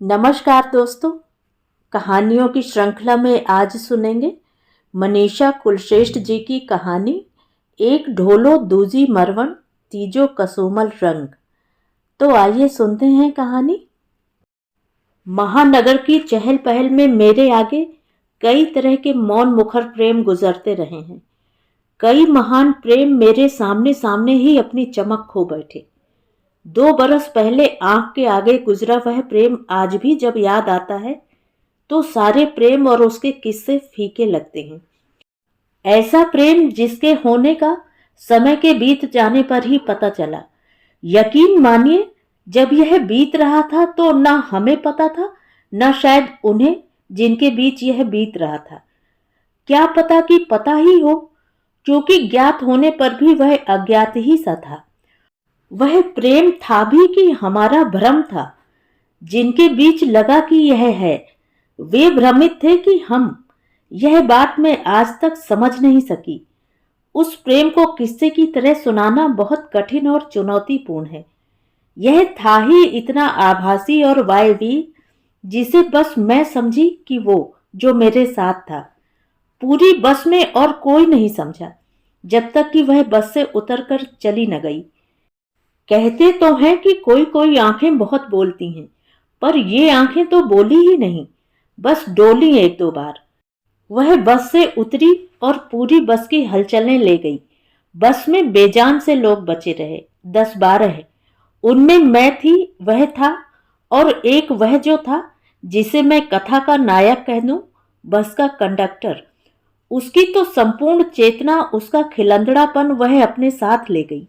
नमस्कार दोस्तों। कहानियों की श्रृंखला में आज सुनेंगे मनीषा कुलश्रेष्ठ जी की कहानी एक ढोलो दूजी मरवण तीजो कसोमल रंग। तो आइए सुनते हैं कहानी। महानगर की चहल पहल में मेरे आगे कई तरह के मौन मुखर प्रेम गुजरते रहे हैं। कई महान प्रेम मेरे सामने सामने ही अपनी चमक खो बैठे। 2 बरस पहले आंख के आगे गुजरा वह प्रेम आज भी जब याद आता है तो सारे प्रेम और उसके किस्से फीके लगते हैं। ऐसा प्रेम जिसके होने का समय के बीत जाने पर ही पता चला। यकीन मानिए, जब यह बीत रहा था तो ना हमें पता था, ना शायद उन्हें जिनके बीच यह बीत रहा था। क्या पता कि पता ही हो, क्योंकि ज्ञात होने पर भी वह अज्ञात ही सा था। वह प्रेम था भी कि हमारा भ्रम था। जिनके बीच लगा कि यह है, वे भ्रमित थे कि हम। यह बात मैं आज तक समझ नहीं सकी। उस प्रेम को किस्से की तरह सुनाना बहुत कठिन और चुनौतीपूर्ण है। यह था ही इतना आभासी और वायवी, जिसे बस मैं समझी कि वो जो मेरे साथ था। पूरी बस में और कोई नहीं समझा, जब तक कि वह बस से उतरकर चली न गई। कहते तो हैं कि कोई कोई आंखें बहुत बोलती हैं, पर ये आंखें तो बोली ही नहीं, बस डोली 1-2 बार। वह बस से उतरी और पूरी बस की हलचलें ले गई। बस में बेजान से लोग बचे रहे, 10-12। उनमें मैं थी, वह था, और एक वह जो था जिसे मैं कथा का नायक कह दूं, बस का कंडक्टर। उसकी तो संपूर्ण चेतना, उसका खिलंदड़ापन वह अपने साथ ले गई।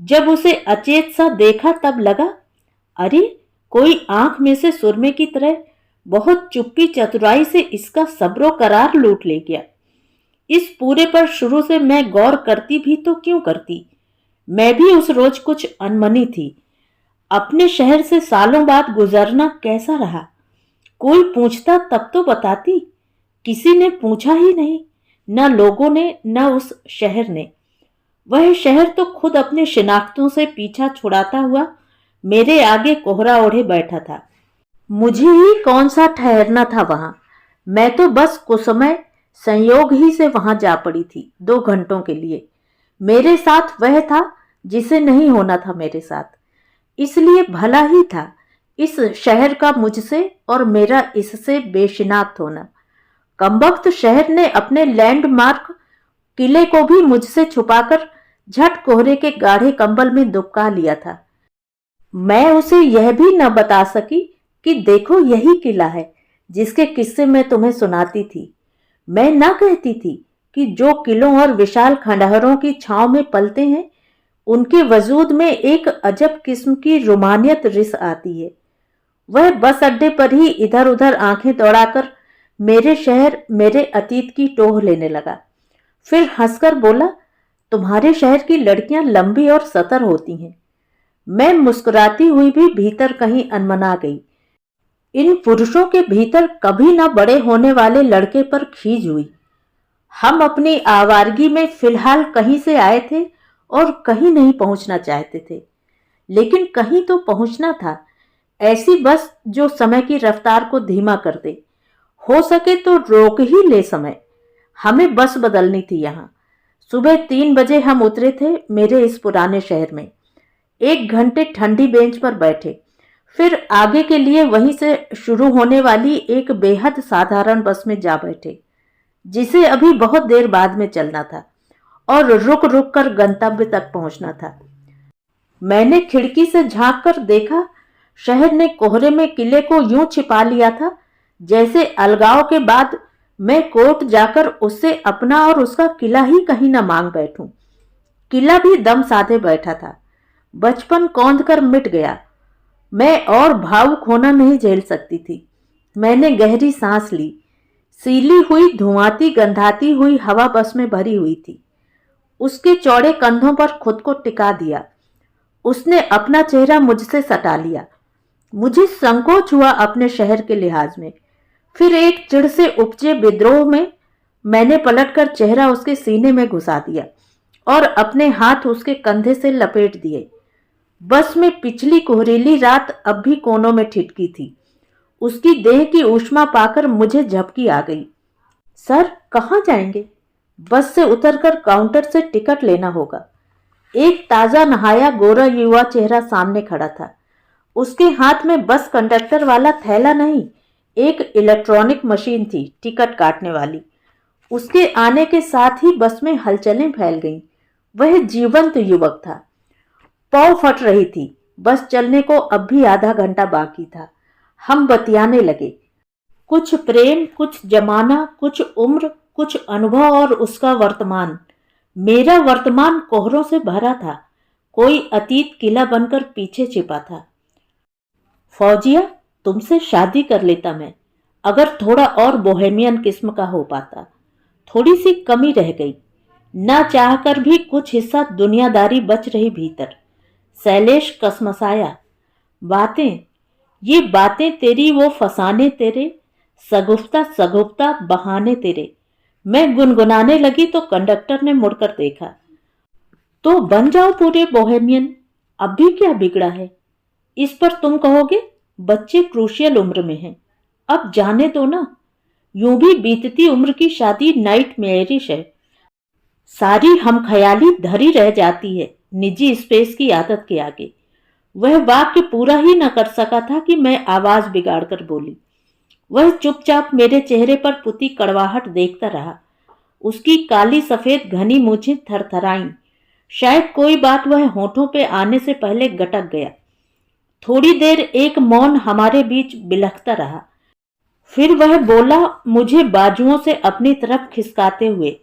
जब उसे अचेत सा देखा तब लगा, अरे कोई आंख में से सुरमे की तरह बहुत चुप्पी चतुराई से इसका सब्रो करार लूट ले गया। इस पूरे पर शुरू से मैं गौर करती भी तो क्यों करती। मैं भी उस रोज कुछ अनमनी थी। अपने शहर से सालों बाद गुजरना कैसा रहा, कोई पूछता तब तो बताती। किसी ने पूछा ही नहीं, न लोगों ने न उस शहर ने। वह शहर तो खुद अपने शिनाख्तों से पीछा छुड़ाता हुआ मेरे आगे कोहरा ओढ़े बैठा था। मुझे ही कौन सा ठहरना था वहां। मैं तो बस कुसमय संयोग ही से वहां जा पड़ी थी 2 घंटों के लिए। मेरे साथ वह था जिसे नहीं होना था मेरे साथ। इसलिए भला ही था इस शहर का मुझसे और मेरा इससे बेशिनाख्त होना। कमबख्त शहर ने अपने लैंडमार्क किले को भी मुझसे छुपाकर झट कोहरे के गाढ़े कंबल में दुबका लिया था। मैं उसे यह भी न बता सकी कि देखो यही किला है जिसके किस्से मैं तुम्हें सुनाती थी। मैं न कहती थी कि जो किलों और विशाल खंडहरों की छांव में पलते हैं, उनके वजूद में एक अजब किस्म की रुमानियत रिस आती है। वह बस अड्डे पर ही इधर उधर आंखें दौड़ाकर मेरे शहर, मेरे अतीत की टोह लेने लगा। फिर हंसकर बोला, तुम्हारे शहर की लड़कियां लंबी और सतर होती हैं। मैं मुस्कुराती हुई भी भीतर कहीं अनमना गई। इन पुरुषों के भीतर कभी न बड़े होने वाले लड़के पर खींच हुई। हम अपनी आवारगी में फिलहाल कहीं से आए थे और कहीं नहीं पहुंचना चाहते थे, लेकिन कहीं तो पहुंचना था। ऐसी बस जो समय की रफ्तार को धीमा कर दे, हो सके तो रोक ही ले समय। हमें बस बदलनी थी। यहाँ सुबह 3 बजे हम उतरे थे मेरे इस पुराने शहर में। 1 घंटे ठंडी बेंच पर बैठे, फिर आगे के लिए वहीं से शुरू होने वाली एक बेहद साधारण बस में जा बैठे, जिसे अभी बहुत देर बाद में चलना था और रुक रुक कर गंतव्य तक पहुंचना था। मैंने खिड़की से झांक कर देखा, शहर ने कोहरे में किले को यूं छिपा लिया था जैसे अलगाव के बाद मैं कोर्ट जाकर उससे अपना और उसका किला ही कहीं न मांग बैठूं। किला भी दम साधे बैठा था। बचपन कौंध कर मिट गया। मैं और भावुक होना नहीं झेल सकती थी। मैंने गहरी सांस ली। सीली हुई, धुआंती, गंधाती हुई हवा बस में भरी हुई थी। उसके चौड़े कंधों पर खुद को टिका दिया। उसने अपना चेहरा मुझसे सटा लिया। मुझे संकोच हुआ अपने शहर के लिहाज में। फिर एक चिढ़ से उपजे विद्रोह में मैंने पलटकर चेहरा उसके सीने में घुसा दिया और अपने हाथ उसके कंधे से लपेट दिए। बस में पिछली कोहरीली रात अब भी कोनों में ठिठकी थी। उसकी देह की ऊष्मा पाकर मुझे झपकी आ गई। सर, कहाँ जाएंगे? बस से उतरकर काउंटर से टिकट लेना होगा। एक ताजा नहाया गोरा युवा चेहरा सामने खड़ा था। उसके हाथ में बस कंडक्टर वाला थैला नहीं, एक इलेक्ट्रॉनिक मशीन थी टिकट काटने वाली। उसके आने के साथ ही बस में हलचलें फैल गईं। वह जीवंत युवक था। पौ फट रही थी। बस चलने को अब भी आधा घंटा बाकी था। हम बतियाने लगे। कुछ प्रेम, कुछ जमाना, कुछ उम्र, कुछ अनुभव और उसका वर्तमान। मेरा वर्तमान कोहरों से भरा था। कोई अतीत किला बनकर पीछे छिपा था। फौजिया, तुमसे शादी कर लेता मैं, अगर थोड़ा और बोहेमियन किस्म का हो पाता। थोड़ी सी कमी रह गई। ना चाहकर भी कुछ हिस्सा दुनियादारी बच रही भीतर। शैलेश कसमसाया। बातें, ये बातें तेरी, वो फसाने तेरे, सगुफ्ता सगुफ्ता बहाने तेरे। मैं गुनगुनाने लगी तो कंडक्टर ने मुड़कर देखा। तो बन जाओ पूरे बोहेमियन, अब भी क्या बिगड़ा है? इस पर तुम कहोगे बच्चे क्रूशियल उम्र में हैं, अब जाने दो ना। यूं भी बीतती उम्र की शादी नाइट मैरिज है। सारी हम ख्याली धरी रह जाती है निजी स्पेस की आदत के आगे। वह वाक्य पूरा ही न कर सका था कि मैं आवाज बिगाड़कर बोली। वह चुपचाप मेरे चेहरे पर पुती कड़वाहट देखता रहा। उसकी काली सफेद घनी मूछें थरथराईं। शायद कोई बात वह होठों पे आने से पहले गटक गया। थोड़ी देर एक मौन हमारे बीच बिलखता रहा। फिर वह बोला, मुझे बाजुओं से अपनी तरफ खिसकाते हुए,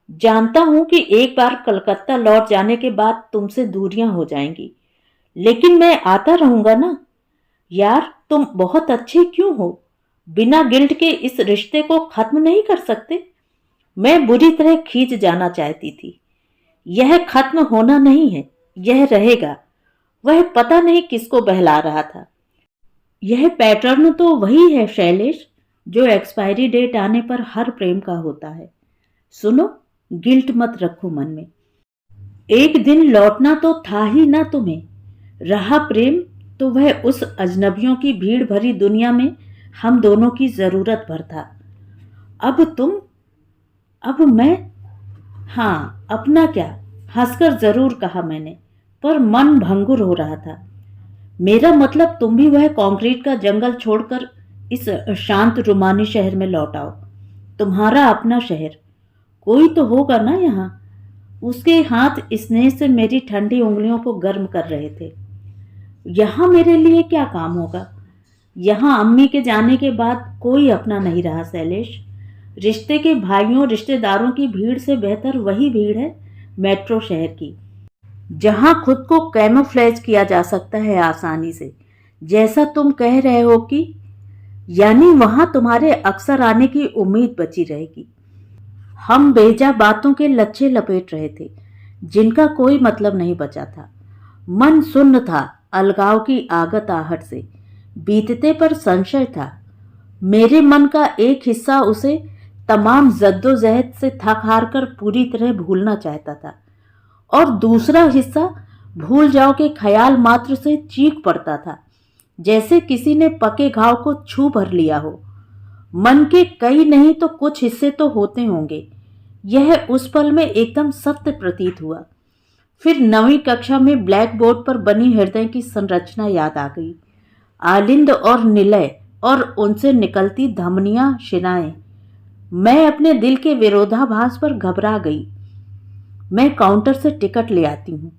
जानता हूं कि एक बार कलकत्ता लौट जाने के बाद तुमसे दूरियां हो जाएंगी, लेकिन मैं आता रहूंगा ना। यार, तुम बहुत अच्छे क्यों हो? बिना गिल्ट के इस रिश्ते को खत्म नहीं कर सकते? मैं बुरी तरह खींच जाना चाहती थी। यह खत्म होना नहीं है, यह रहेगा। वह पता नहीं किसको बहला रहा था। यह पैटर्न तो वही है शैलेश, जो एक्सपायरी डेट आने पर हर प्रेम का होता है। सुनो, गिल्ट मत रखो मन में। एक दिन लौटना तो था ही ना तुम्हें। रहा प्रेम तो वह उस अजनबियों की भीड़ भरी दुनिया में हम दोनों की जरूरत भर था। अब तुम, अब मैं। हाँ, अपना क्या, हंसकर जरूर कहा मैंने, पर मन भंगुर हो रहा था। मेरा मतलब तुम भी वह कंक्रीट का जंगल छोड़कर इस शांत रुमानी शहर में लौट आओ। तुम्हारा अपना शहर। कोई तो होगा ना यहाँ। उसके हाथ स्नेह से मेरी ठंडी उंगलियों को गर्म कर रहे थे। यहाँ मेरे लिए क्या काम होगा? यहाँ अम्मी के जाने के बाद कोई अपना नहीं रहा शैलेश। रिश्ते के भाइयों रिश्तेदारों की भीड़ से बेहतर वही भीड़ है मेट्रो शहर की, जहां खुद को कैमोफ्लेज किया जा सकता है आसानी से, जैसा तुम कह रहे हो कि, यानी वहां तुम्हारे अक्सर आने की उम्मीद बची रहेगी। हम बेजा बातों के लच्छे लपेट रहे थे जिनका कोई मतलब नहीं बचा था। मन सुन्न था अलगाव की आगत आहट से। बीतते पर संशय था। मेरे मन का एक हिस्सा उसे तमाम जद्दोजहद से थक हार कर पूरी तरह भूलना चाहता था, और दूसरा हिस्सा भूल जाओ के ख्याल मात्र से चीख पड़ता था, जैसे किसी ने पके घाव को छू भर लिया हो। मन के कई नहीं तो कुछ हिस्से तो होते होंगे। यह उस पल में एकदम सत्य प्रतीत हुआ। फिर 9वीं कक्षा में ब्लैक बोर्ड पर बनी हृदय की संरचना याद आ गई। आलिंद और निलय और उनसे निकलती धमनियां, शिराएं। मैं अपने दिल के विरोधाभास पर घबरा गई। मैं काउंटर से टिकट ले आती हूँ।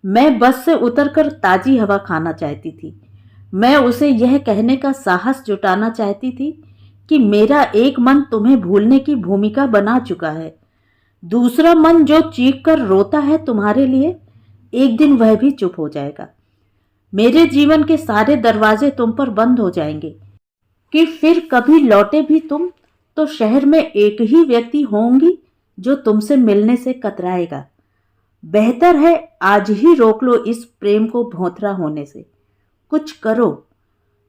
मैं बस से उतरकर ताजी हवा खाना चाहती थी। मैं उसे यह कहने का साहस जुटाना चाहती थी कि मेरा एक मन तुम्हें भूलने की भूमिका बना चुका है। दूसरा मन जो चीख कर रोता है तुम्हारे लिए, एक दिन वह भी चुप हो जाएगा। मेरे जीवन के सारे दरवाजे तुम पर बंद हो जाएंगे कि फिर कभी लौटे भी तुम तो शहर में एक ही व्यक्ति होंगी जो तुमसे मिलने से कतराएगा। बेहतर है आज ही रोक लो इस प्रेम को भौंतरा होने से। कुछ करो।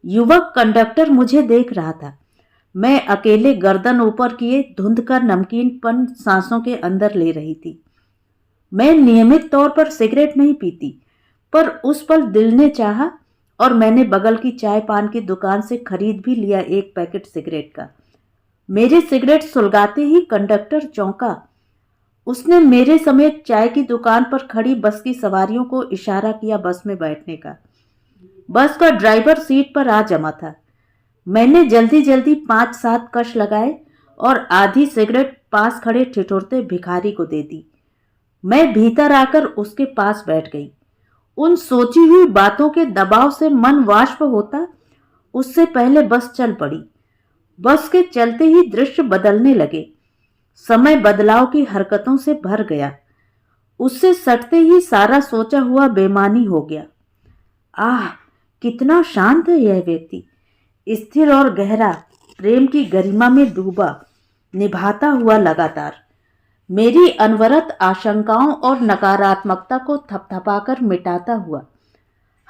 युवक कंडक्टर मुझे देख रहा था। मैं अकेले गर्दन ऊपर किए धुंध का नमकीनपन सांसों के अंदर ले रही थी। मैं नियमित तौर पर सिगरेट नहीं पीती, पर उस पल दिल ने चाहा और मैंने बगल की चाय पान की दुकान से खरीद भी लिया एक पैकेट सिगरेट का। मेरे सिगरेट सुलगाते ही कंडक्टर चौंका। उसने मेरे समेत चाय की दुकान पर खड़ी बस की सवारियों को इशारा किया बस में बैठने का। बस का ड्राइवर सीट पर आ जमा था। मैंने जल्दी जल्दी 5-7 कश लगाए और आधी सिगरेट पास खड़े ठिठुरते भिखारी को दे दी। मैं भीतर आकर उसके पास बैठ गई। उन सोची हुई बातों के दबाव से मन वाष्प होता उससे पहले बस चल पड़ी। बस के चलते ही दृश्य बदलने लगे। समय बदलाव की हरकतों से भर गया। उससे सटते ही सारा सोचा हुआ बेमानी हो गया। आह, कितना शांत है यह व्यक्ति, स्थिर और गहरा, प्रेम की गरिमा में डूबा, निभाता हुआ लगातार। मेरी अनवरत आशंकाओं और नकारात्मकता को थपथपाकर मिटाता हुआ।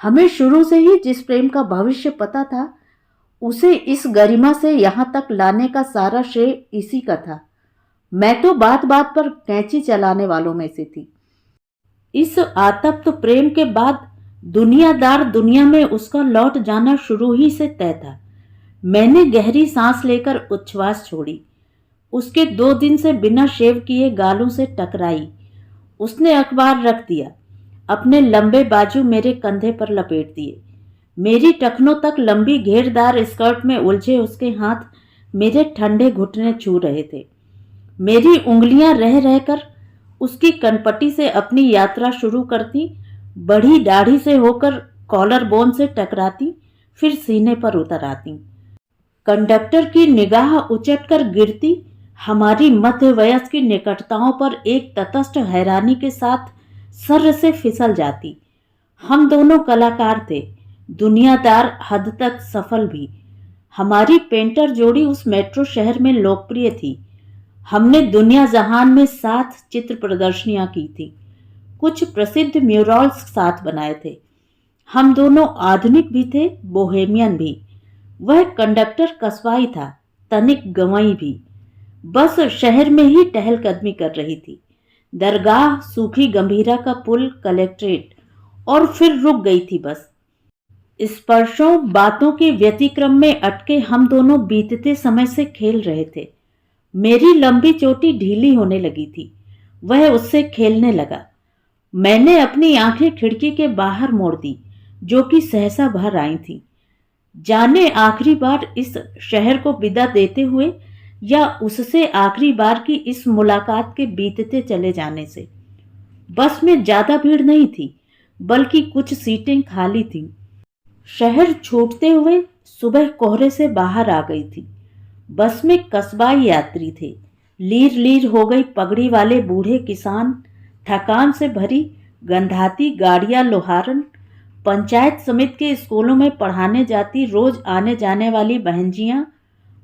हमें शुरू से ही जिस प्रेम का भविष्य पता था, उसे इस गरिमा से यहां तक लाने का सारा श्रेय इसी का था। मैं तो बात बात पर कैंची चलाने वालों में से थी। इस आतप्त प्रेम के बाद दुनियादार दुनिया में उसका लौट जाना शुरू ही से तय था। मैंने गहरी सांस लेकर उच्छ्वास छोड़ी। उसके 2 दिन से बिना शेव किए गालों से टकराई। उसने अखबार रख दिया। अपने लंबे बाजू मेरे कंधे पर लपेट दिए। मेरी टखनों तक लंबी घेरदार स्कर्ट में उलझे उसके हाथ मेरे ठंडे घुटने छू रहे थे। मेरी उंगलियां रह रहकर उसकी कनपटी से अपनी यात्रा शुरू करती, बड़ी दाढ़ी से होकर कॉलर बोन से टकराती, फिर सीने पर उतर आती। कंडक्टर की निगाह उचटकर गिरती हमारी मध्य वयस्क की निकटताओं पर एक तटस्थ हैरानी के साथ सर्र से फिसल जाती। हम दोनों कलाकार थे, दुनियादार, हद तक सफल भी। हमारी पेंटर जोड़ी उस मेट्रो शहर में लोकप्रिय थी। हमने दुनिया जहान में 7 चित्र प्रदर्शनियां की थी। कुछ प्रसिद्ध म्यूरल्स साथ बनाए थे। हम दोनों आधुनिक भी थे, बोहेमियन भी। वह कंडक्टर कस्बाई था, तनिक गंवाई भी। बस शहर में ही टहलकदमी कर रही थी। दरगाह, सूखी गंभीरा का पुल, कलेक्ट्रेट, और फिर रुक गई थी बस। स्पर्शों, बातों के व्यतिक्रम में अटके हम दोनों बीतते समय से खेल रहे थे। मेरी लंबी चोटी ढीली होने लगी थी। वह उससे खेलने लगा। मैंने अपनी आंखें खिड़की के बाहर मोड़ दी, जो कि सहसा भर आई थी। जाने आखिरी बार इस शहर को विदा देते हुए या उससे आखिरी बार की इस मुलाकात के बीतते चले जाने से। बस में ज्यादा भीड़ नहीं थी, बल्कि कुछ सीटें खाली थीं। शहर छूटते हुए सुबह कोहरे से बाहर आ गई थी। बस में कस्बाई यात्री थे। लीर लीर हो गई पगड़ी वाले बूढ़े किसान, थकान से भरी गंधाती गाड़ियां लोहारन, पंचायत समिति के स्कूलों में पढ़ाने जाती रोज आने जाने वाली बहनजियां।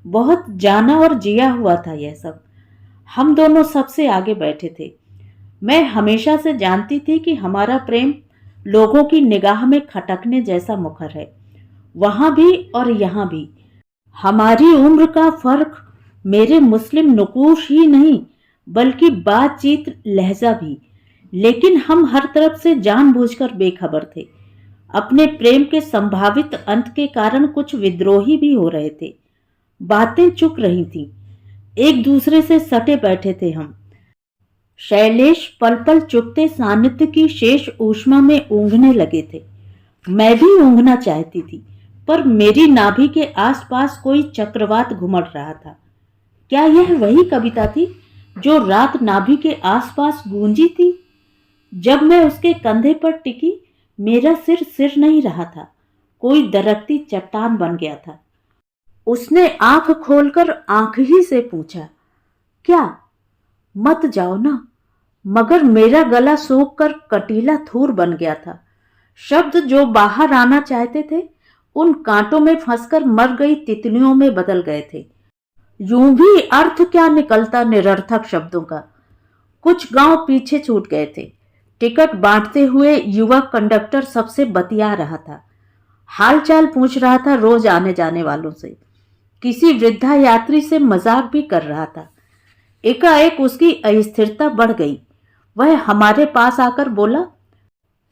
बहुत जाना और जिया हुआ था यह सब। हम दोनों सबसे आगे बैठे थे। मैं हमेशा से जानती थी कि हमारा प्रेम लोगों की निगाह में खटकने जैसा मुखर है, वहां भी और यहां भी। हमारी उम्र का फर्क, मेरे मुस्लिम नुकूश ही नहीं, बल्कि बातचीत, लहजा भी। लेकिन हम हर तरफ से जानबूझकर बेखबर थे। अपने प्रेम के संभावित अंत के कारण कुछ विद्रोही भी हो रहे थे। बातें चुक रही थीं। एक दूसरे से सटे बैठे थे हम। शैलेश पल पल चुपते सानिध्य की शेष ऊष्मा में ऊँघने लगे थे। मैं भी ऊँघना चाहती थी, पर मेरी नाभि के आसपास कोई चक्रवात घुमड़ रहा था। क्या यह वही कविता थी जो रात नाभि के आसपास गूंजी थी? जब मैं उसके कंधे पर टिकी, मेरा सिर सिर नहीं रहा था, कोई दरकती चट्टान बन गया था। उसने आंख खोलकर आंख ही से पूछा, क्या? मत जाओ ना। मगर मेरा गला सूख कर कटीला थूर बन गया था। शब्द जो बाहर आना चाहते थे, उन कांटों में फंसकर मर गई तितलियों में बदल गए थे। यूं भी अर्थ क्या निकलता निरर्थक शब्दों का। कुछ गांव पीछे छूट गए थे। टिकट बांटते हुए युवक कंडक्टर सबसे बतिया रहा था, हालचाल पूछ रहा था रोज आने जाने वालों से। किसी वृद्धा यात्री से मजाक भी कर रहा था। एकाएक उसकी अस्थिरता बढ़ गई। वह हमारे पास आकर बोला,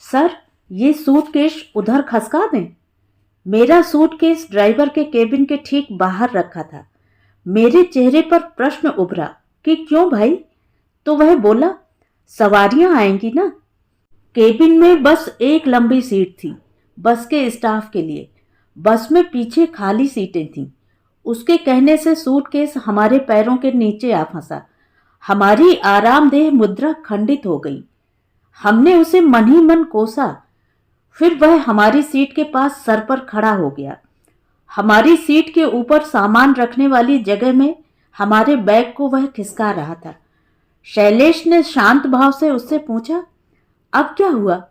सर, ये सूटकेस उधर खसका दें। मेरा सूटकेस ड्राइवर के केबिन के ठीक बाहर रखा था। मेरे चेहरे पर प्रश्न उभरा कि क्यों भाई? तो वह बोला, सवारियां आएंगी ना। केबिन में बस एक लंबी सीट थी, बस के स्टाफ के लिए। बस में पीछे खाली सीटें थीं। उसके कहने से सूटकेस हमारे पैरों के नीचे आ फंसा। हमारी आरामदेह मुद्रा खंडित हो गई। हमने उसे मन ही मन कोसा। फिर वह हमारी सीट के पास सर पर खड़ा हो गया। हमारी सीट के ऊपर सामान रखने वाली जगह में हमारे बैग को वह खिसका रहा था। शैलेश ने शांत भाव से उससे पूछा, अब क्या हुआ?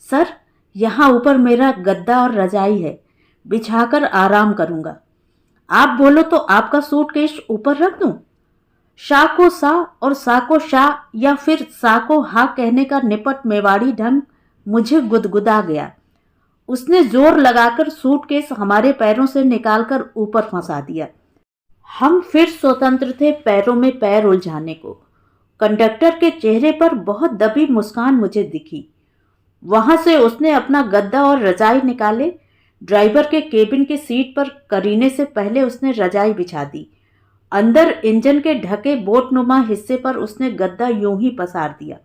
सर, यहाँ ऊपर मेरा गद्दा और रजाई है, बिछाकर आराम करूंगा। आप बोलो तो आपका सूटकेस ऊपर रख दूं? शाह को सा और सा को शाह या फिर सा को हा कहने का निपट मेवाड़ी ढंग मुझे गुदगुदा गया। उसने जोर लगाकर सूटकेस हमारे पैरों से निकालकर ऊपर फंसा दिया। हम फिर स्वतंत्र थे पैरों में पैर उलझाने को। कंडक्टर के चेहरे पर बहुत दबी मुस्कान मुझे दिखी। वहां से उसने अपना गद्दा और रजाई निकाले। ड्राइवर के केबिन की सीट पर करीने से पहले उसने रजाई बिछा दी। अंदर इंजन के ढके बोटनुमा हिस्से पर उसने गद्दा यूं ही पसार दिया।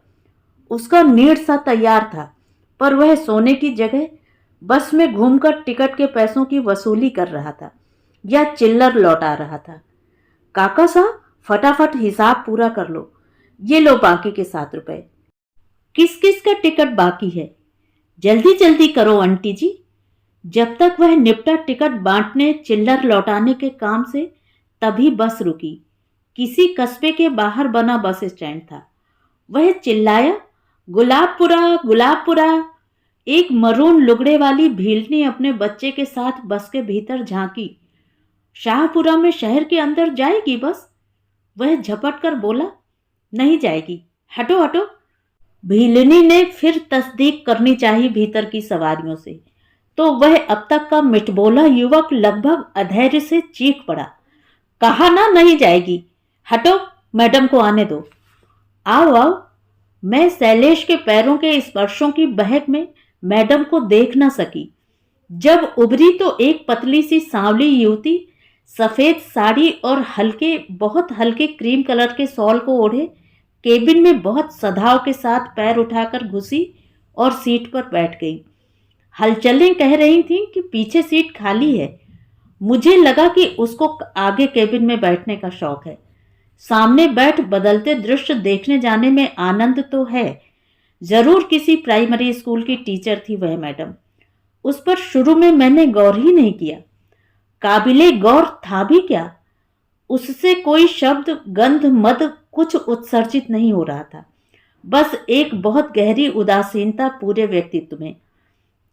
उसका नीड़ सा तैयार था, पर वह सोने की जगह बस में घूमकर टिकट के पैसों की वसूली कर रहा था या चिल्लर लौटा रहा था। काका साहब, फटाफट हिसाब पूरा कर लो। ये लो बाकी के 7 रुपए। किस किस का टिकट बाकी है? जल्दी जल्दी करो आंटी जी। जब तक वह निपटा टिकट बांटने चिल्लर लौटाने के काम से, तभी बस रुकी। किसी कस्बे के बाहर बना बस स्टैंड था। वह चिल्लाया, गुलाबपुरा गुलाबपुरा। एक मरून लुगड़े वाली भीलनी अपने बच्चे के साथ बस के भीतर झांकी। शाहपुरा में शहर के अंदर जाएगी बस? वह झपट कर बोला, नहीं जाएगी, हटो हटो। भीलनी ने फिर तस्दीक करनी चाहिए भीतर की सवारियों से, तो वह अब तक का मिठबोला युवक लगभग अधैर्य से चीख पड़ा, कहा ना नहीं जाएगी, हटो, मैडम को आने दो। आओ आओ। मैं शैलेश के पैरों के स्पर्शों की बहक में मैडम को देख न सकी। जब उभरी तो एक पतली सी सांवली युवती सफेद साड़ी और बहुत हल्के क्रीम कलर के शॉल को ओढ़े केबिन में बहुत सधाव के साथ पैर उठाकर घुसी और सीट पर बैठ गई। हलचलें कह रही थीं कि पीछे सीट खाली है। मुझे लगा कि उसको आगे केबिन में बैठने का शौक है। सामने बैठ बदलते दृश्य देखने जाने में आनंद तो है। जरूर किसी प्राइमरी स्कूल की टीचर थी वह मैडम। उस पर शुरू में मैंने गौर ही नहीं किया। काबिले गौर था भी क्या? उससे कोई शब्द, गंध, मद कुछ उत्सर्जित नहीं हो रहा था। बस एक बहुत गहरी उदासीनता पूरे व्यक्तित्व में।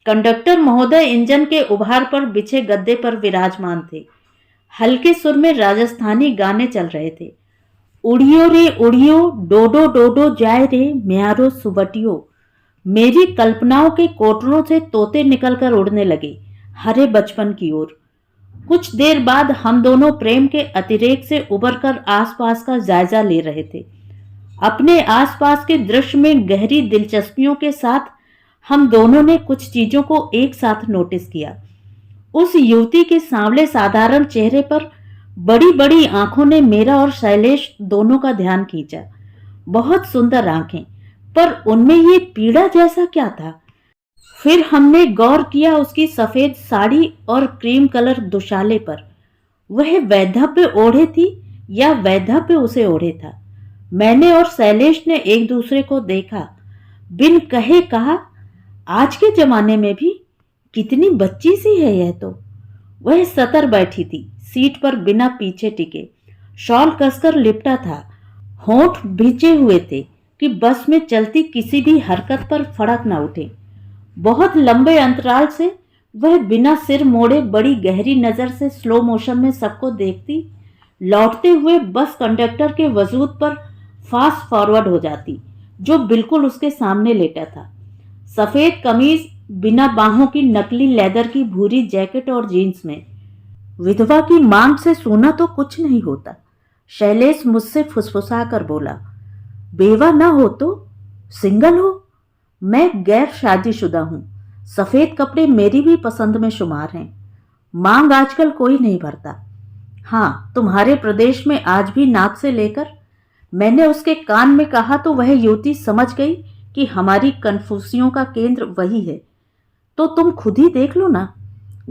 कंडक्टर महोदय इंजन के उभार पर बिछे गद्दे पर विराजमान थे। हल्के सुर में राजस्थानी गाने चल रहे थे। उड़ियो रे उड़ियो, डोडो डोडो जाए रे म्यारो सुबटियो। मेरी कल्पनाओं के कोटरों से तोते निकलकर उड़ने लगे हरे बचपन की ओर। कुछ देर बाद हम दोनों प्रेम के अतिरेक से उबरकर आसपास का जायजा ले रहे थे। अपने आसपास के दृश्य में गहरी दिलचस्पियों के साथ हम दोनों ने कुछ चीजों को एक साथ नोटिस किया। उस युवती के सांवले साधारण चेहरे पर बड़ी बड़ी आंखों ने मेरा और शैलेश दोनों का ध्यान खींचा। बहुत सुंदर आंखें, पर उनमें ये पीड़ा जैसा क्या था? फिर हमने गौर किया उसकी सफेद साड़ी और क्रीम कलर दुशाले पर। वह वैधव्य ओढ़े थी या वैधव्य उसे ओढ़े था? मैंने और शैलेश ने एक दूसरे को देखा। बिन कहे कहा, आज के जमाने में भी कितनी बच्ची सी है यह तो। वह सतर बैठी थी, सीट पर बिना पीछे टिके, शॉल कसकर लिपटा था। होंठ भींचे हुए थे कि बस में चलती किसी भी हरकत पर फड़क न उठे। बहुत लंबे अंतराल से वह बिना सिर मोड़े बड़ी गहरी नजर से स्लो मोशन में सबको देखती, लौटते हुए बस कंडक्टर के वजूद पर फास्ट फॉरवर्ड हो जाती, जो बिल्कुल उसके सामने लेटा था। सफेद कमीज, बिना बाहों की नकली लेदर की भूरी जैकेट और जीन्स में। विधवा की मांग से सोना तो कुछ नहीं होता, शैलेश मुझसे फुसफुसा कर बोला। बेवा ना हो तो सिंगल हो? मैं गैर शादीशुदा हूं, सफेद कपड़े मेरी भी पसंद में शुमार हैं। मांग आजकल कोई नहीं भरता। हाँ, तुम्हारे प्रदेश में आज भी नाक से लेकर, मैंने उसके कान में कहा तो वह युवती समझ गई कि हमारी कन्फ्यूजियों का केंद्र वही है। तो तुम खुद ही देख लो ना।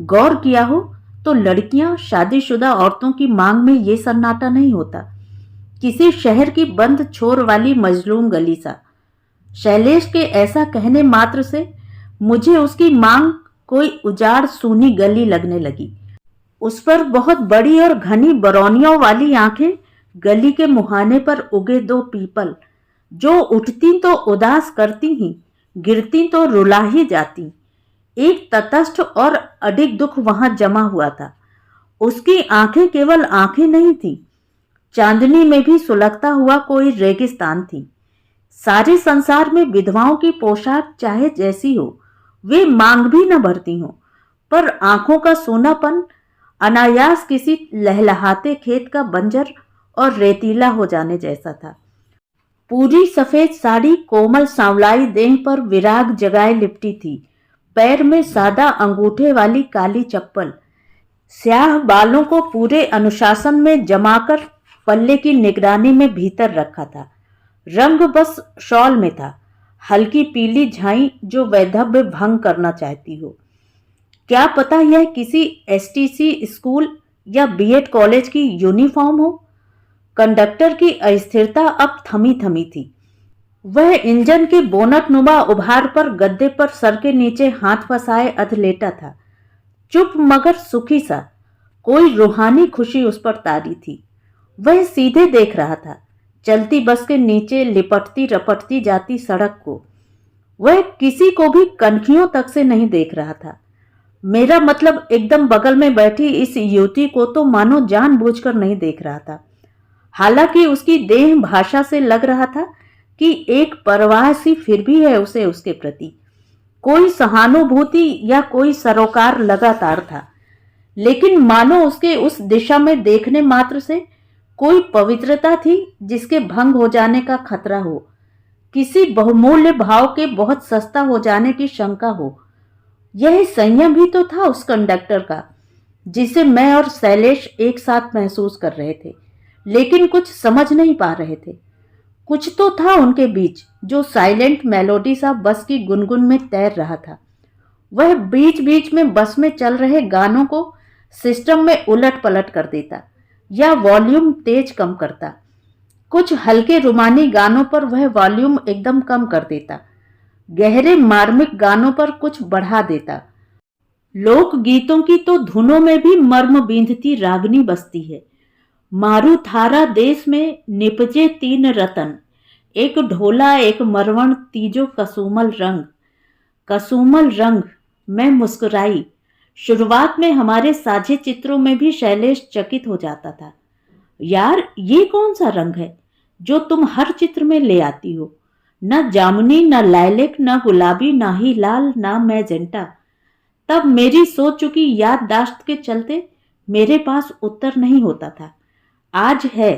गौर किया हो तो लड़कियां, शादीशुदा औरतों की मांग में ये सन्नाटा नहीं होता। किसी शहर की बंद छोर वाली मजलूम गली सा। शैलेश के ऐसा कहने मात्र से मुझे उसकी मांग कोई उजाड़ सूनी गली लगने लगी। उस पर बहुत बड़ी और घनी बरौनियों वाली आंखें, गली के मुहाने पर उगे दो पीपल, जो उठती तो उदास करती ही, गिरती तो रुला ही जाती। एक तटस्थ और अडिग दुख वहां जमा हुआ था। उसकी आंखें केवल आंखें नहीं थी, चांदनी में भी सुलगता हुआ कोई रेगिस्तान थी। सारे संसार में विधवाओं की पोशाक चाहे जैसी हो, वे मांग भी न भरती हो, पर आंखों का सोनापन अनायास किसी लहलहाते खेत का बंजर और रेतीला हो जाने जैसा था। पूरी सफेद साड़ी कोमल सांवलाई देह पर विराग जगाए लिपटी थी। पैर में सादा अंगूठे वाली काली चप्पल, स्याह बालों को पूरे अनुशासन में जमाकर पल्ले की निगरानी में भीतर रखा था। रंग बस शॉल में था, हल्की पीली झाई जो वैधव्य भंग करना चाहती हो। क्या पता यह किसी एसटीसी स्कूल या बीएड कॉलेज की यूनिफॉर्म हो। कंडक्टर की अस्थिरता अब थमी थमी थी। वह इंजन के बोनट नुमा उभार पर गद्दे पर सर के नीचे हाथ फंसाए अध लेटा था, चुप मगर सुखी सा। कोई रूहानी खुशी उस पर तारी थी। वह सीधे देख रहा था, चलती बस के नीचे लिपटती रपटती जाती सड़क को। वह किसी को भी कनखियों तक से नहीं देख रहा था। मेरा मतलब एकदम बगल में बैठी इस युवती को तो मानो जानबूझकर नहीं देख रहा था। हालांकि उसकी देह भाषा से लग रहा था कि एक परवाह सी फिर भी है उसे उसके प्रति। कोई सहानुभूति या कोई सरोकार लगातार था, लेकिन मानो उसके उस दिशा में देखने मात्र से कोई पवित्रता थी जिसके भंग हो जाने का खतरा हो, किसी बहुमूल्य भाव के बहुत सस्ता हो जाने की शंका हो। यह संयम भी तो था उस कंडक्टर का, जिसे मैं और शैलेश एक साथ महसूस कर रहे थे, लेकिन कुछ समझ नहीं पा रहे थे। कुछ तो था उनके बीच जो साइलेंट मेलोडी सा बस की गुनगुन में तैर रहा था। वह बीच बीच में बस में चल रहे गानों को सिस्टम में उलट पलट कर देता या वॉल्यूम तेज कम करता। कुछ हल्के रुमानी गानों पर वह वॉल्यूम एकदम कम कर देता, गहरे मार्मिक गानों पर कुछ बढ़ा देता। लोक गीतों की तो धुनों में भी मर्म बींधती रागनी बसती है। मारू थारा देश में निपजे तीन रतन, एक ढोला एक मरवण तीजो कसुमल रंग। कसुमल रंग, मैं मुस्कुराई। शुरुआत में हमारे साझे चित्रों में भी शैलेश चकित हो जाता था। यार, ये कौन सा रंग है जो तुम हर चित्र में ले आती हो? न जामुनी, न लाइलेक, न गुलाबी, न ही लाल, न मैजेंटा। तब मेरी सोच चुकी याददाश्त के चलते मेरे पास उत्तर नहीं होता था। आज है।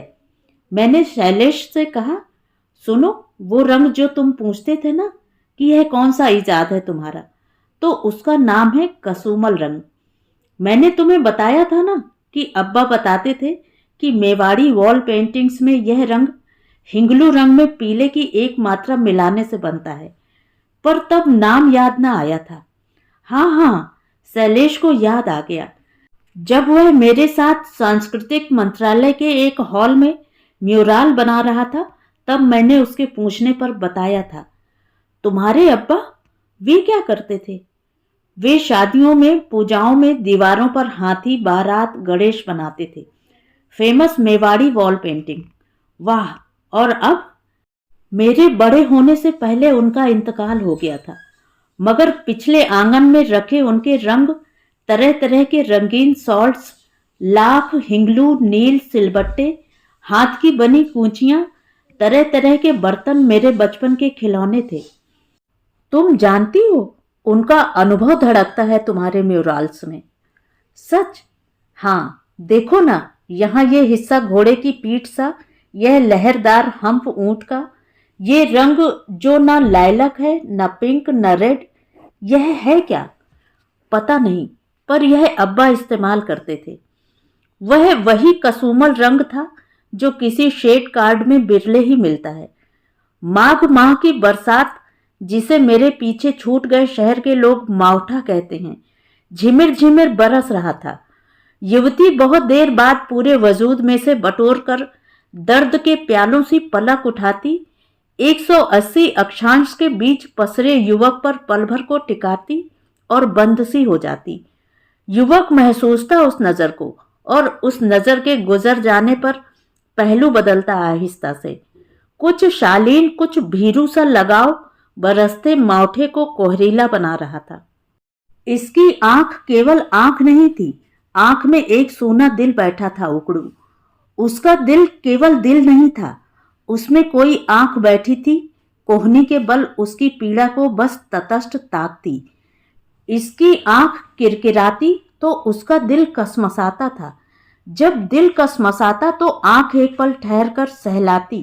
मैंने शैलेश से कहा, सुनो, वो रंग जो तुम पूछते थे ना कि यह कौन सा इजाद है तुम्हारा, तो उसका नाम है कसुमल रंग। मैंने तुम्हें बताया था ना कि अब्बा बताते थे कि मेवाड़ी वॉल पेंटिंग्स में यह रंग हिंगलू रंग में पीले की एक मात्रा मिलाने से बनता है, पर तब नाम याद ना आया था। हाँ, शैलेश को याद आ गया। जब वह मेरे साथ सांस्कृतिक मंत्रालय के एक हॉल में म्यूराल बना रहा था, तब मैंने उसके पूछने पर बताया था। तुम्हारे अब्बा, वे क्या करते थे? वे शादियों में, पूजाओं में दीवारों पर हाथी, बारात, गणेश बनाते थे। Famous Mewari wall painting. वाह! और अब मेरे बड़े होने से पहले उनका इंतकाल हो गया था, मगर पिछले आंगन में रखे उनके रंग, तरह तरह के रंगीन सॉल्ट्स, लाख, हिंगलू, नील, सिलबट्टे, हाथ की बनी कूंचियां, तरह तरह के बर्तन मेरे बचपन के खिलौने थे। तुम जानती हो, उनका अनुभव धड़कता है तुम्हारे म्यूराल्स में। सच? हाँ, देखो ना, यहाँ ये हिस्सा घोड़े की पीठ सा, यह लहरदार हम्प ऊंट का, ये रंग जो ना लाइलक है, ना पिंक, ना रेड, यह है क्या? पता नहीं, पर यह अब्बा इस्तेमाल करते थे। वह वही कसुमल रंग था जो किसी शेड कार्ड में बिरले ही मिलता है। माघ माह की बरसात, जिसे मेरे पीछे छूट गए शहर के लोग मावठा कहते हैं, झिमिर झिमिर बरस रहा था। युवती बहुत देर बाद पूरे वजूद में से बटोर कर दर्द के प्यालों सी पलक उठाती, 180 अक्षांश के बीच पसरे युवक पर पल भर को टिकाती और बंद सी हो जाती। युवक महसूसता उस नजर को, और उस नजर के गुजर जाने पर पहलू बदलता आहिस्ता से। कुछ शालीन, कुछ भीरू सा लगाव बरसते मावठे को कोहरीला बना रहा था। इसकी आंख केवल आंख नहीं थी, आंख में एक सोना दिल बैठा था उकड़ू। उसका दिल केवल दिल नहीं था, उसमें कोई आंख बैठी थी, कोहनी के बल उसकी पीड़ा को बस तटस्थ ताकती। इसकी आंख किरकिराती तो उसका दिल कसमसाता था। जब दिल कसमसाता तो आंख एक पल ठहर कर सहलाती।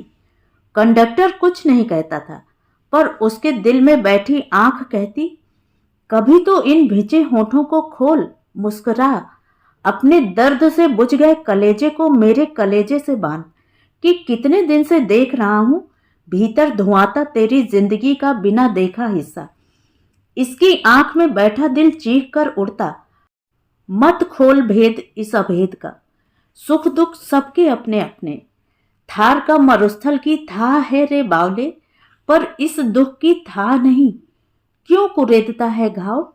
कंडक्टर कुछ नहीं कहता था, पर उसके दिल में बैठी आंख कहती, कभी तो इन भिजे होठों को खोल, मुस्कुरा, अपने दर्द से बुझ गए कलेजे को मेरे कलेजे से बांध, कि कितने दिन से देख रहा हूं भीतर धुआंता तेरी जिंदगी का बिना देखा हिस्सा। इसकी आंख में बैठा दिल चीख कर उड़ता, मत खोल भेद इस अभेद का, सुख दुख सबके अपने अपने। थार का मरुस्थल की था है रे बावले, पर इस दुख की था नहीं, क्यों कुरेदता है घाव।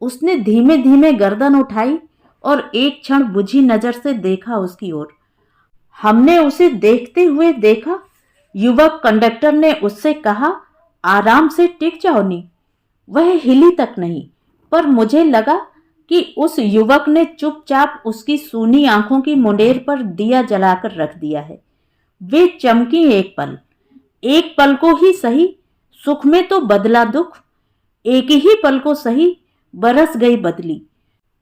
उसने धीमे धीमे गर्दन उठाई और एक क्षण बुझी नजर से देखा उसकी ओर। हमने उसे देखते हुए देखा। युवक कंडक्टर ने उससे कहा, आराम से टिक जाओ नी। वह हिली तक नहीं, पर मुझे लगा कि उस युवक ने चुपचाप उसकी सूनी आंखों की मुंडेर पर दिया जलाकर रख दिया है। वे चमकी एक पल को ही सही, सुख में तो बदला दुख। एक ही पल को सही, बरस गई बदली।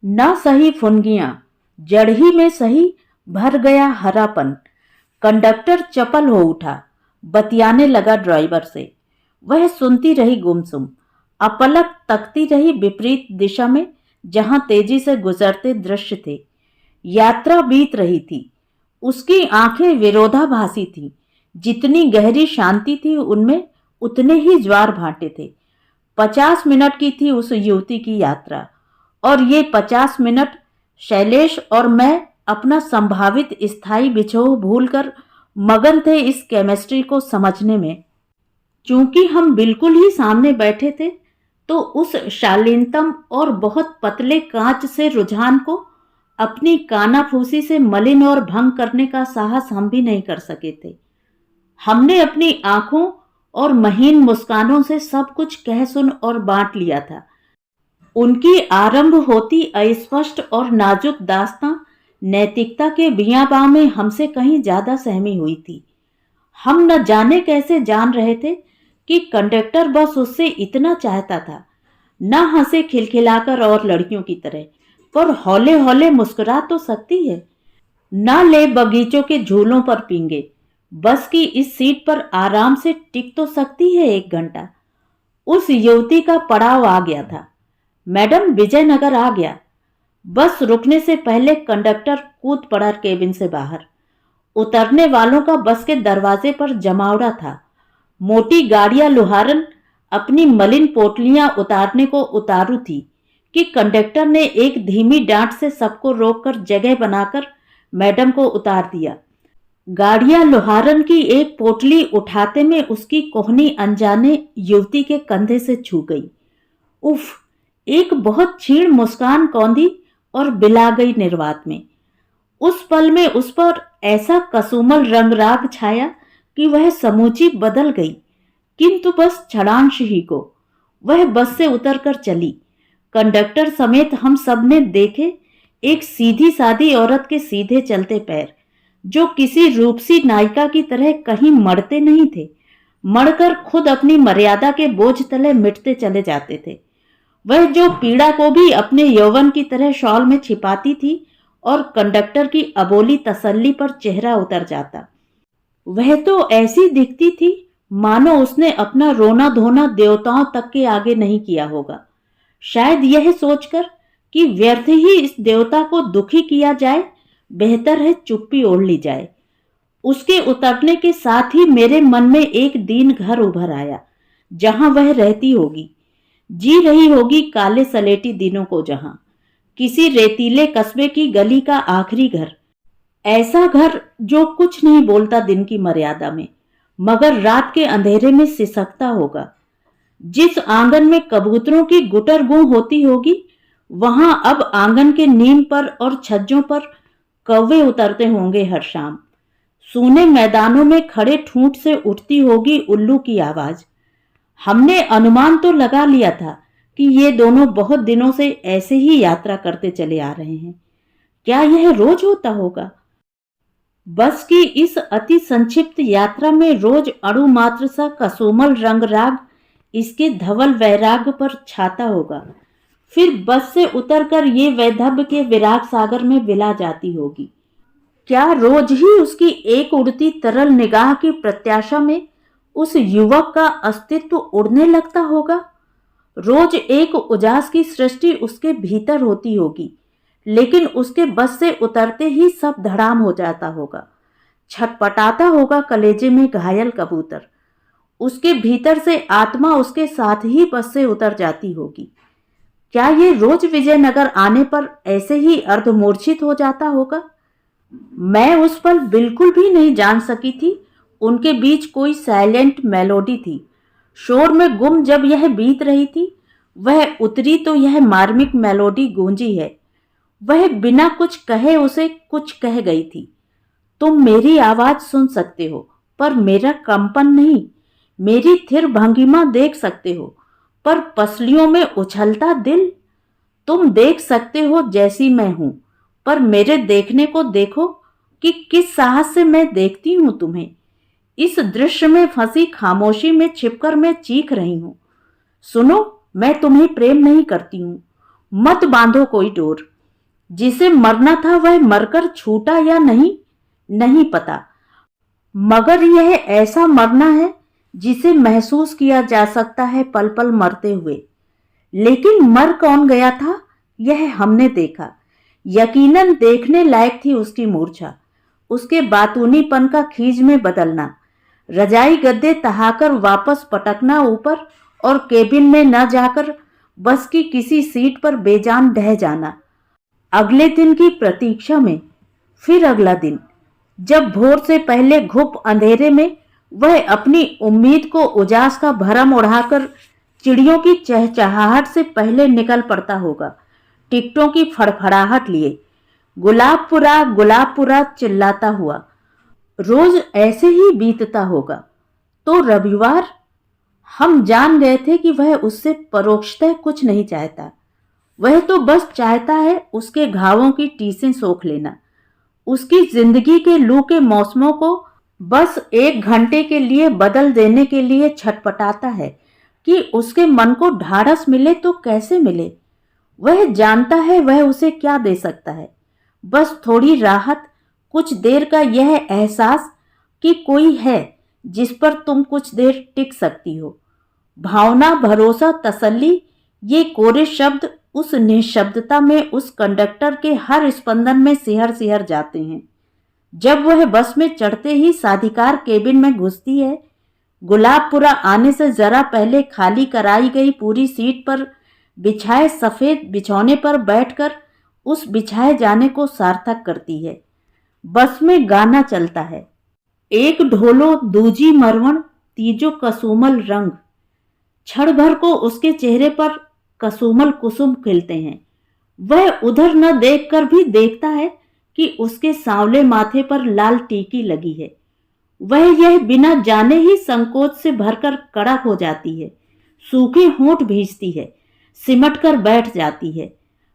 ना सही फुनगियां, जड़ ही में सही भर गया हरापन। कंडक्टर चपल हो उठा, बतियाने लगा ड्राइवर से। वह सुनती रही गुमसुम, अपलक तकती रही विपरीत दिशा में जहां तेजी से गुजरते दृश्य थे। यात्रा बीत रही थी, उसकी आंखें विरोधाभासी थीं। जितनी गहरी शांति थी उनमें, उतने ही ज्वार भाटे थे। 50 मिनट की थी उस युवती की यात्रा, और ये 50 मिनट शैलेश और मैं अपना संभावित स्थायी बिछोह भूलकर मगन थे इस केमिस्ट्री को समझने में। चूंकि हम बिल्कुल ही सामने बैठे थे, तो उस शालीनतम और बहुत पतले कांच से रुझान को अपनी कानाफूसी से मलिन और भंग करने का साहस हम भी नहीं कर सके थे। हमने अपनी आंखों और महीन मुस्कानों से सब कुछ कह सुन और बांट लिया था। उनकी आरंभ होती अस्पष्ट और नाजुक दास्तां नैतिकता के बियाबां में हमसे कहीं ज्यादा सहमी हुई थी। हम न जाने कैसे जान रहे थे कि कंडक्टर बस उससे इतना चाहता था, न हंसे खिलखिलाकर और लड़कियों की तरह, पर हौले हौले मुस्कुरा तो सकती है। न ले बगीचों के झूलों पर पींगे, बस की इस सीट पर आराम से टिक तो सकती है 1 घंटा। उस युवती का पड़ाव आ गया था। मैडम, विजयनगर आ गया। बस रुकने से पहले कंडक्टर कूद पड़ा केबिन से बाहर। उतरने वालों का बस के दरवाजे पर जमावड़ा था। मोटी गाड़ियां लुहारन अपनी मलिन पोटलियां उतारने को उतारू थी कि कंडक्टर ने एक धीमी डांट से सबको रोककर जगह बनाकर मैडम को उतार दिया। गाड़ियां लोहारन की एक पोटली उठाते में उसकी कोहनी अनजाने युवती के कंधे से छू गई। उफ! एक बहुत क्षीण मुस्कान कौंधी और बिला गई निर्वात में। उस पल में उस पर ऐसा कसुमल रंगराग छाया कि वह समूची बदल गई, किंतु बस क्षणांश ही को। वह बस से उतरकर चली। कंडक्टर समेत हम सब ने देखे एक सीधी सादी औरत के सीधे चलते पैर, जो किसी रूपसी नायिका की तरह कहीं मड़ते नहीं थे, मड़कर खुद अपनी मर्यादा के बोझ तले मिटते चले जाते थे। वह जो पीड़ा को भी अपने यौवन की तरह शॉल में छिपाती थी और कंडक्टर की अबोली तसल्ली पर चेहरा उतर जाता। वह तो ऐसी दिखती थी मानो उसने अपना रोना धोना देवताओं तक के आगे नहीं किया होगा। शायद यह सोचकर कि व्यर्थ ही इस देवता को दुखी किया जाए, बेहतर है चुप्पी ओढ़ ली जाए। उसके उतरने के साथ ही मेरे मन में एक दीन घर उभर आया, जहां वह रहती होगी, जी रही होगी काले सलेटी दिनों को, जहां किसी रेतीले कस्बे की गली का आखिरी घर, ऐसा घर जो कुछ नहीं बोलता दिन की मर्यादा में, मगर रात के अंधेरे में सिसकता होगा। जिस आंगन में कबूतरों की गुटर गूं होती होगी, वहां अब आंगन के नीम पर और छज्जों पर कौवे उतरते होंगे हर शाम। सूने मैदानों में खड़े ठूंठ से उठती होगी उल्लू की आवाज। हमने अनुमान तो लगा लिया था कि ये दोनों बहुत दिनों से ऐसे ही यात्रा करते चले आ रहे हैं। क्या यह रोज होता होगा? बस की इस अति संक्षिप्त यात्रा में रोज अणु मात्र सा कसोमल रंग राग इसके धवल वैराग्य पर छाता होगा। फिर बस से उतरकर ये वैधव्य के विराग सागर में विला जाती होगी। क्या रोज ही उसकी एक उड़ती तरल निगाह की प्रत्याशा में उस युवक का अस्तित्व उड़ने लगता होगा? रोज एक उजास की सृष्टि उसके भीतर होती होगी, लेकिन उसके बस से उतरते ही सब धड़ाम हो जाता होगा। छटपटाता होगा कलेजे में घायल कबूतर। उसके भीतर से आत्मा उसके साथ ही बस से उतर जाती होगी। क्या ये रोज विजयनगर आने पर ऐसे ही अर्धमूर्छित हो जाता होगा? मैं उस पल बिल्कुल भी नहीं जान सकी थी उनके बीच कोई साइलेंट मेलोडी थी। शोर में गुम जब यह बीत रही थी, वह उतरी तो यह मार्मिक मेलोडी गूंजी है। वह बिना कुछ कहे उसे कुछ कह गई थी। तुम मेरी आवाज सुन सकते हो, पर मेरा कंपन नहीं। मेरी थिर भंगिमा देख सकते हो, पर पसलियों में उछलता दिल। तुम देख सकते हो जैसी मैं हूं, पर मेरे देखने को देखो कि किस साहस से मैं देखती हूं तुम्हें। इस दृश्य में फंसी खामोशी में छिपकर मैं चीख रही हूं, सुनो, मैं तुम्हें प्रेम नहीं करती हूं। मत बांधो कोई डोर। जिसे मरना था वह मरकर छूटा या नहीं, नहीं पता, मगर यह ऐसा मरना है जिसे महसूस किया जा सकता है पल पल मरते हुए। लेकिन मर कौन गया था, यह हमने देखा। यकीनन देखने लायक थी उसकी मूर्छा, उसके बातूनीपन का खीज में बदलना, रजाई गद्दे तहाकर वापस पटकना ऊपर और केबिन में न जाकर बस की किसी सीट पर बेजान ढह जाना। अगले दिन की प्रतीक्षा में फिर अगला दिन, जब भोर से पहले घुप अंधेरे में वह अपनी उम्मीद को उजास का भरम उड़ाकर चिड़ियों की चहचहाहट से पहले निकल पड़ता होगा, टिकटों की फड़फड़ाहट लिए, गुलाबपुरा चिल्लाता हुआ। रोज ऐसे ही बीतता होगा। तो रविवार, हम जान गए थे कि वह उससे परोक्षतः कुछ नहीं चाहता। वह तो बस चाहता है उसके घावों की टीसें सोख लेना, उसकी जिंदगी के लू के मौसमों को बस 1 घंटे के लिए बदल देने के लिए छटपटाता है कि उसके मन को ढाढ़स मिले तो कैसे मिले। वह जानता है वह उसे क्या दे सकता है, बस थोड़ी राहत, कुछ देर का यह एहसास कि कोई है जिस पर तुम कुछ देर टिक सकती हो। भावना, भरोसा, तसल्ली, ये कोरे शब्द उस निशब्दता में उस कंडक्टर के हर स्पंदन में सिहर सिहर जाते हैं। जब वह बस में चढ़ते ही साधिकार केबिन में घुसती है, गुलाबपुरा आने से जरा पहले खाली कराई गई पूरी सीट पर बिछाए सफेद बिछौने पर बैठकर उस बिछाए जाने को सार्थक करती है। बस में गाना चलता है, एक ढोलो दूजी मरवण तीजो कसुमल रंग। क्षण भर को उसके चेहरे पर कसुमल कुसुम खिलते हैं। वह उधर न देखकर भी देखता है कि उसके सांवले माथे पर लाल टीकी लगी है। वह यह बिना जाने ही संकोच से भरकर कड़क हो जाती है, सूखे होंठ भींचती है, सिमट कर बैठ जाती है,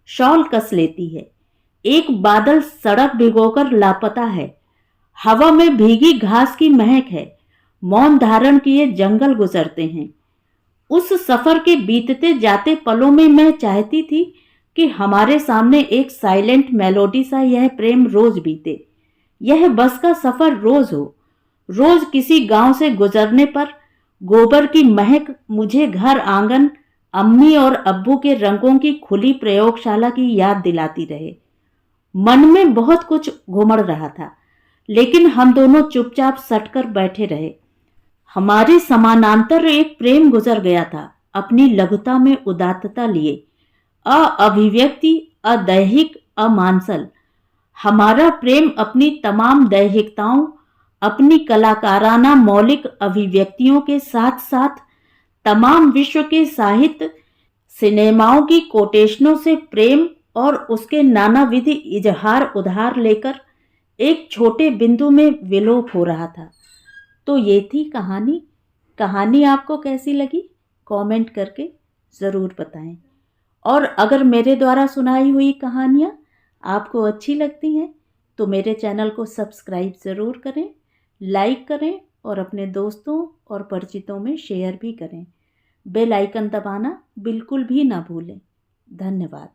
शॉल कस लेती है। एक बादल सड़क भिगोकर लापता है, हवा में भीगी घास की महक है, मौन धारण किए जंगल गुजरते हैं। उस सफर के बीतते जाते पलों में मैं चाहती थी कि हमारे सामने एक साइलेंट मेलोडी सा यह प्रेम रोज बीते, यह बस का सफर रोज हो। रोज किसी गांव से गुजरने पर गोबर की महक मुझे घर आंगन अम्मी और अब्बू के रंगों की खुली प्रयोगशाला की याद दिलाती रहे। मन में बहुत कुछ घुमड़ रहा था, लेकिन हम दोनों चुपचाप सटकर बैठे रहे। हमारे समानांतर एक प्रेम गुजर गया था, अपनी लघुता में उदात्तता लिए, अभिव्यक्ति, अदैहिक, अमांसल। हमारा प्रेम अपनी तमाम दैहिकताओं, अपनी कलाकाराना मौलिक अभिव्यक्तियों के साथ साथ तमाम विश्व के साहित्य, सिनेमाओं की कोटेशनों से प्रेम और उसके नानाविध इजहार उधार लेकर एक छोटे बिंदु में विलोप हो रहा था। तो ये थी कहानी। कहानी आपको कैसी लगी कमेंट करके ज़रूर बताएं। और अगर मेरे द्वारा सुनाई हुई कहानियाँ आपको अच्छी लगती हैं तो मेरे चैनल को सब्सक्राइब ज़रूर करें, लाइक करें और अपने दोस्तों और परिचितों में शेयर भी करें। बेल आइकन दबाना बिल्कुल भी ना भूलें। धन्यवाद।